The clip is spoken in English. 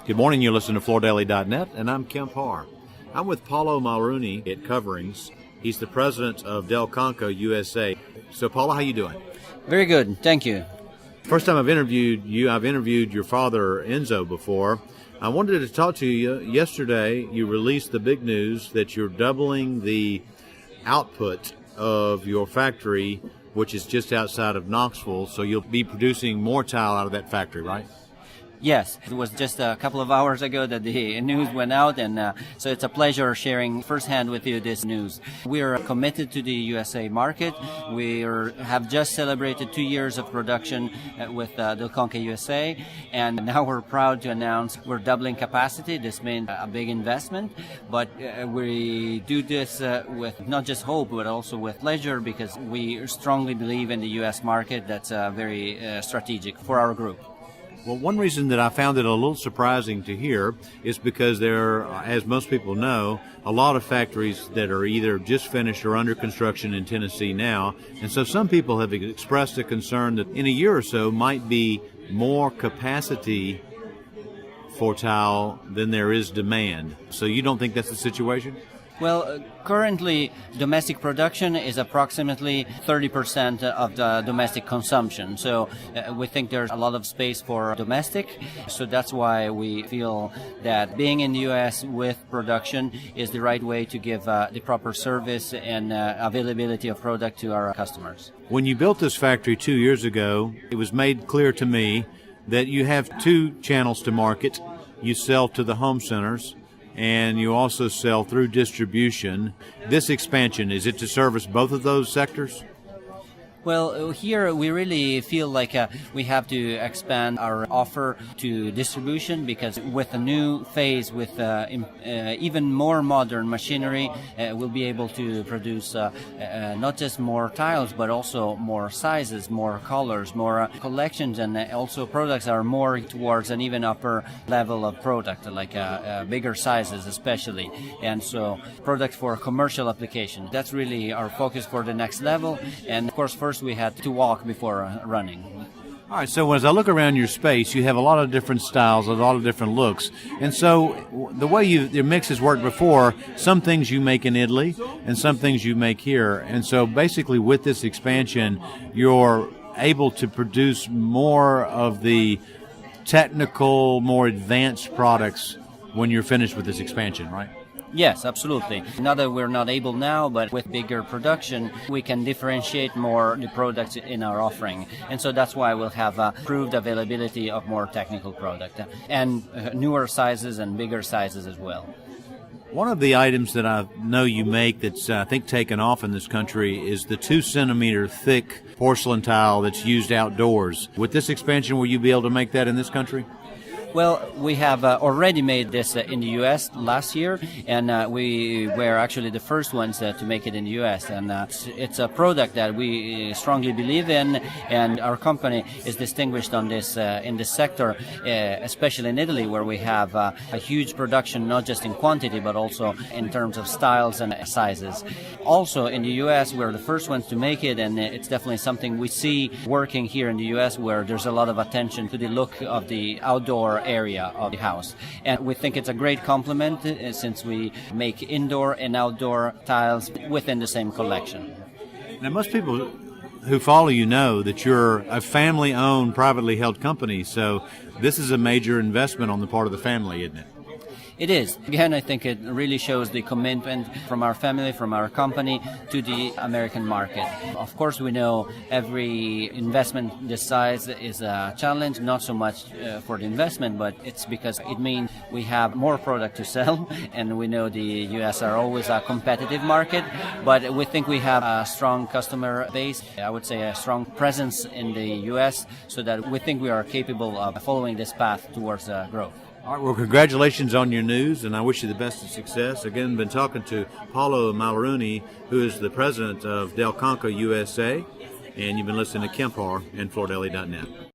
Good morning, you're listening to FloorDaily.net, and I'm Kemp Harr. I'm with Paolo Mularoni at Coverings. He's the president of Conca USA. So, Paolo, how you doing? Very good, thank you. First time I've interviewed you, I've interviewed your father, Enzo, before. I wanted to talk to you. Yesterday, you released the big news that you're doubling the output of your factory, which is just outside of Knoxville, so you'll be producing more tile out of that factory, right? Yes, it was just a couple of hours ago that the news went out, and so it's a pleasure sharing firsthand with you this news. We are committed to the USA market. We have just celebrated 2 years of production with Conca USA, and now we're proud to announce we're doubling capacity. This means a big investment, but we do this with not just hope, but also with pleasure, because we strongly believe in the US market. That's very strategic for our group. Well, one reason that I found it a little surprising to hear is because there are, as most people know, a lot of factories that are either just finished or under construction in Tennessee now. And so some people have expressed a concern that in a year or so might be more capacity for tile than there is demand. So you don't think that's the situation? Well, currently, domestic production is approximately 30% of the domestic consumption. So we think there's a lot of space for domestic. So that's why we feel that being in the U.S. with production is the right way to give the proper service and availability of product to our customers. When you built this factory 2 years ago, it was made clear to me that you have two channels to market. You sell to the home centers, and you also sell through distribution. This expansion, is it to service both of those sectors? Well, here we really feel like we have to expand our offer to distribution, because with a new phase, with even more modern machinery, we'll be able to produce not just more tiles, but also more sizes, more colors, more collections, and also products are more towards an even upper level of product, like bigger sizes especially. And so products for commercial application, that's really our focus for the next level. And of course, first we had to walk before running. All right, so as I look around your space, you have a lot of different styles, a lot of different looks. And so the way your mix has worked before, some things you make in Italy and some things you make here. And so basically with this expansion, you're able to produce more of the technical, more advanced products when you're finished with this expansion, right? Yes, absolutely. Not that we're not able now, but with bigger production, we can differentiate more the products in our offering. And so that's why we'll have improved availability of more technical product and newer sizes and bigger sizes as well. One of the items that I know you make that's, I think, taken off in this country is the 2 centimeter thick porcelain tile that's used outdoors. With this expansion, will you be able to make that in this country? Well, we have already made this in the U.S. last year, and we were actually the first ones to make it in the U.S. And it's a product that we strongly believe in, and our company is distinguished on this in this sector, especially in Italy, where we have a huge production, not just in quantity, but also in terms of styles and sizes. Also, in the U.S., we're the first ones to make it, and it's definitely something we see working here in the U.S., where there's a lot of attention to the look of the outdoor area of the house. And we think it's a great complement since we make indoor and outdoor tiles within the same collection. Now, most people who follow you know that you're a family-owned, privately held company, so this is a major investment on the part of the family, isn't it? It is. Again, I think it really shows the commitment from our family, from our company, to the American market. Of course, we know every investment this size is a challenge, not so much for the investment, but it's because it means we have more product to sell, and we know the U.S. are always a competitive market, but we think we have a strong customer base, I would say a strong presence in the U.S., so that we think we are capable of following this path towards growth. All right, well, congratulations on your news, and I wish you the best of success. Again, been talking to Paolo Mularoni, who is the president of Conca USA, and you've been listening to Kemp Harr and FloorDaily.net.